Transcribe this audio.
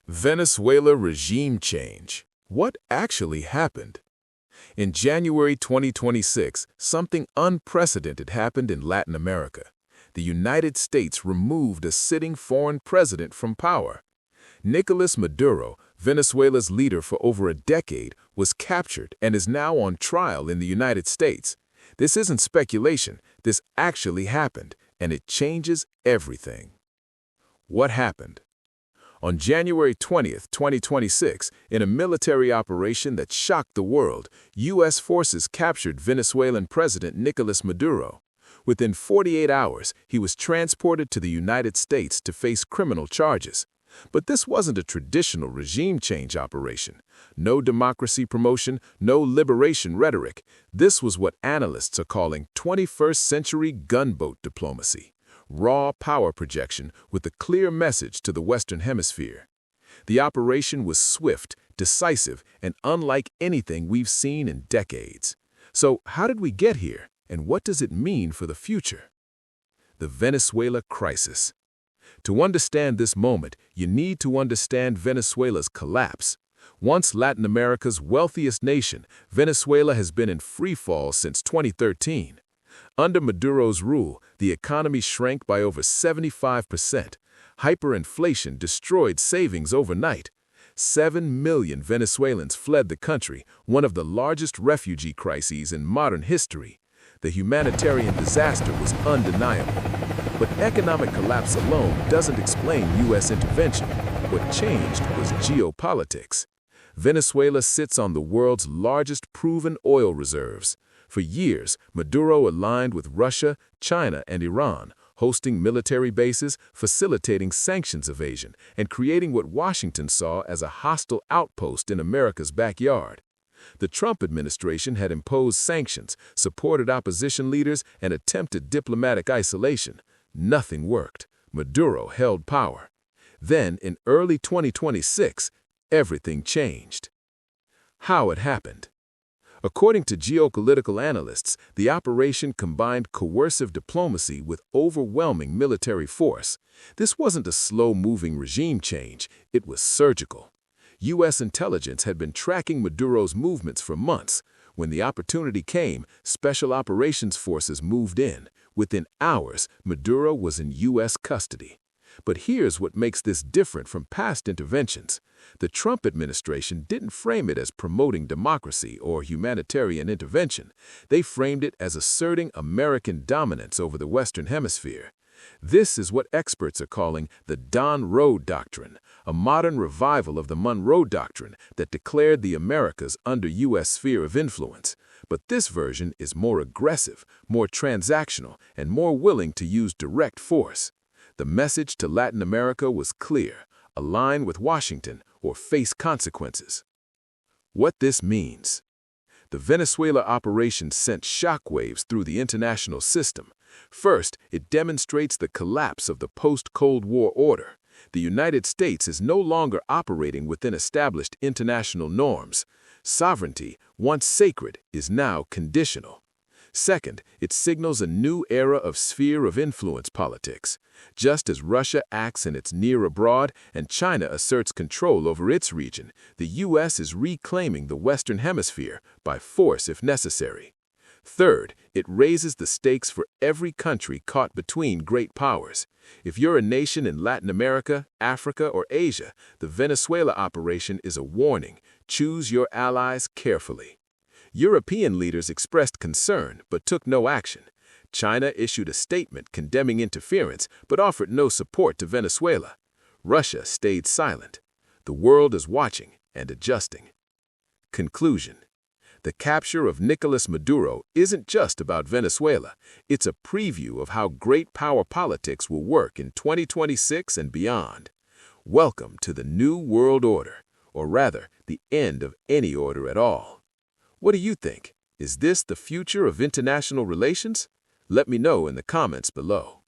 Venezuela regime change. What actually happened? In January 2026, something unprecedented happened in Latin America. The United States removed a sitting foreign president from power. Nicolas Maduro, Venezuela's leader for over a decade, was captured and is now on trial in the United States. This isn't speculation, this actually happened, and it changes everything. What happened? On January 20th, 2026, in a military operation that shocked the world, U.S. forces captured Venezuelan President Nicolas Maduro. Within 48 hours, he was transported to the United States to face criminal charges. But this wasn't a traditional regime change operation. No democracy promotion, no liberation rhetoric. This was what analysts are calling 21st century gunboat diplomacy. Raw power projection with a clear message to the Western Hemisphere. The operation was swift, decisive, and unlike anything we've seen in decades. So how did we get here, and what does it mean for the future? The Venezuela crisis. To understand this moment, you need to understand Venezuela's collapse. Once Latin America's wealthiest nation, Venezuela has been in free fall since 2013. Under Maduro's rule, the economy shrank by over 75%. Hyperinflation destroyed savings overnight. 7 million Venezuelans fled the country, one of the largest refugee crises in modern history. The humanitarian disaster was undeniable. But economic collapse alone doesn't explain U.S. intervention. What changed was geopolitics. Venezuela sits on the world's largest proven oil reserves. For years, Maduro aligned with Russia, China, and Iran, hosting military bases, facilitating sanctions evasion, and creating what Washington saw as a hostile outpost in America's backyard. The Trump administration had imposed sanctions, supported opposition leaders, and attempted diplomatic isolation. Nothing worked. Maduro held power. Then, in early 2026, everything changed. How it happened? According to geopolitical analysts, the operation combined coercive diplomacy with overwhelming military force. This wasn't a slow-moving regime change, it was surgical. U.S. intelligence had been tracking Maduro's movements for months. When the opportunity came, special operations forces moved in. Within hours, Maduro was in U.S. custody. But here's what makes this different from past interventions. The Trump administration didn't frame it as promoting democracy or humanitarian intervention. They framed it as asserting American dominance over the Western Hemisphere. This is what experts are calling the Donroe Doctrine, a modern revival of the Monroe Doctrine that declared the Americas under U.S. sphere of influence. But this version is more aggressive, more transactional, and more willing to use direct force. The message to Latin America was clear: align with Washington or face consequences. What this means? The Venezuela operation sent shockwaves through the international system. First, it demonstrates the collapse of the post-Cold War order. The United States is no longer operating within established international norms. Sovereignty, once sacred, is now conditional. Second, it signals a new era of sphere of influence politics. Just as Russia acts in its near abroad and China asserts control over its region, the U.S. is reclaiming the Western Hemisphere by force if necessary. Third, it raises the stakes for every country caught between great powers. If you're a nation in Latin America, Africa, or Asia, the Venezuela operation is a warning. Choose your allies carefully. European leaders expressed concern but took no action. China issued a statement condemning interference but offered no support to Venezuela. Russia stayed silent. The world is watching and adjusting. Conclusion. The capture of Nicolas Maduro isn't just about Venezuela. It's a preview of how great power politics will work in 2026 and beyond. Welcome to the New World Order, or rather, the end of any order at all. What do you think? Is this the future of international relations? Let me know in the comments below.